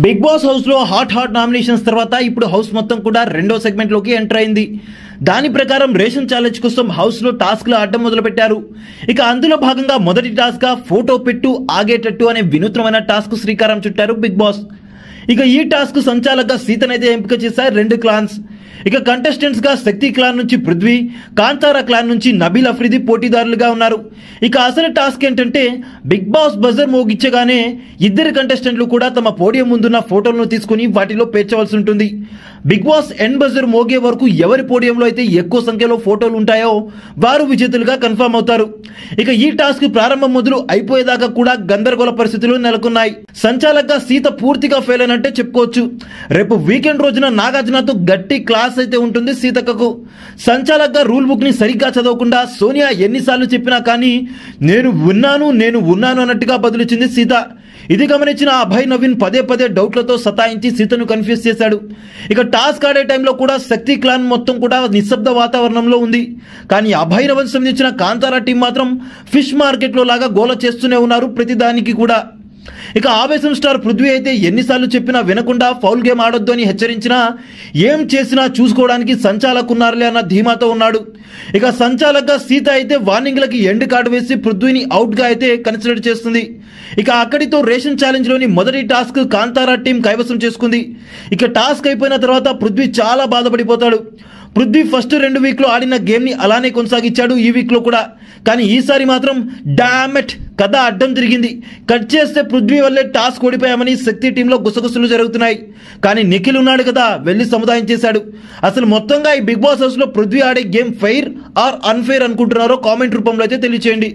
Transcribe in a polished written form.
Big boss house లో hot nominations తర్వాత ఇప్పుడు హౌస్ మొత్తం కూడా రెండో సెగ్మెంట్ లోకి ఎంటర్ అయింది. దాని ప్రకారం రేషన్ ఛాలెంజ్ కోసం హౌస్ లో టాస్క్ లు ఆడటం మొదలు పెట్టారు. ఇక అందులో భాగంగా మొదటి టాస్క్ గా ఫోటో పెట్టు ఆగేటట్టు అనే వినూత్నమైన టాస్క్ శ్రీకారం చుట్టారు బిగ్ బాస్. ఇక ఈ టాస్క్ సంచాలకుగా సీతనైతే ఎంపిక చేశారు రెండు క్లాన్స్. ఇక కంటెస్టెంట్స్ గా శక్తి క్లాన్ నుంచి పృథ్వీ, కాంతారా క్లాన్ నుంచి నబీల్ అఫ్రిది పోటీదారులుగా ఉన్నారు. ఇక అసలు టాస్క్ ఏంటంటే బిగ్ బాస్ బజర్ మోగించగానే ఇద్దరు కంటెస్టెంట్లు కూడా తమ పోడియం ముందున్న ఫోటోలను తీసుకుని వాటిలో పేర్చవలసి ఉంటుంది. బిగ్ బాస్ ఎండ్ బజర్ మోగే వరకు ఎవరి పోడియంలో అయితే ఎక్కువ సంఖ్యలో ఫోటోలు ఉంటాయో వారు విజేతలుగా కన్ఫర్మ్ అవుతారు. ఇక ఈ టాస్క్ ప్రారంభం మొదలు అయిపోయేదాకా కూడా గందరగోళ పరిస్థితులు నెలకొన్నాయి. సంచాలకుగా సీత పూర్తిగా ఫెయిల్ అయినట్టే చెప్పుకోవచ్చు. రేపు వీకెండ్ రోజున నాగార్జునతో గట్టి క్లాస్ అయితే ఉంటుంది సీతక్కకు. సంచాలకుగా రూల్ బుక్ ని సరిగ్గా చదవకుండా సోనియా ఎన్నిసార్లు చెప్పినా కానీ నేను ఉన్నాను అన్నట్టుగా బదులిచ్చింది సీత. ఇది గమనించిన అభయ్ నవీన్ పదే డౌట్లతో సతాయించి సీతను కన్ఫ్యూజ్ చేశాడు. ఇక టాస్క్ ఆడే టైంలో కూడా శక్తి క్లాన్ మొత్తం కూడా నిశ్శబ్ద వాతావరణంలో ఉంది. కానీ అభయ్ నవీన్ సంబంధించిన కాంతారా టీం మాత్రం ఫిష్ మార్కెట్ లో లాగా గోల చేస్తూనే ఉన్నారు ప్రతిదానికి కూడా. ఇక ఆవేశం స్టార్ పృథ్వీ అయితే ఎన్నిసార్లు చెప్పినా వినకుండా ఫౌల్ గేమ్ ఆడొద్దు అని హెచ్చరించినా ఏం చేసినా చూసుకోవడానికి సంచాలకున్నారులే అన్న ధీమాతో ఉన్నాడు. ఇక సంచాలకుగా సీత అయితే వార్నింగ్లకి ఎండ్ కార్డు వేసి పృథ్వీని అవుట్ గా అయితే కన్సిడర్ చేస్తుంది. ఇక అక్కడితో రేషన్ ఛాలెంజ్ లోని మొదటి టాస్క్ కాంతారా టీం కైవసం చేసుకుంది. ఇక టాస్క్ అయిపోయిన తర్వాత పృథ్వీ చాలా బాధపడిపోతాడు. పృథ్వీ ఫస్ట్ 2 వీక్లో ఆడిన గేమ్ ని అలానే కొనసాగించాడు ఈ వీక్ లో కూడా. కానీ ఈసారి మాత్రం డామెట్ కథ అడ్డం తిరిగింది. కట్ చేస్తే పృథ్వీ వల్లే టాస్క్ ఓడిపోయామని శక్తి టీంలో గుసగుసలు జరుగుతున్నాయి. కానీ నిఖిల్ ఉన్నాడు కదా, వెళ్లి సముదాయం చేశాడు. అసలు మొత్తంగా ఈ బిగ్ బాస్ హౌస్ లో పృథ్వీ ఆడే గేమ్ ఫెయిర్ ఆర్ అన్ఫెయిర్ అనుకుంటున్నారో కామెంట్ రూపంలో అయితే తెలియచేయండి.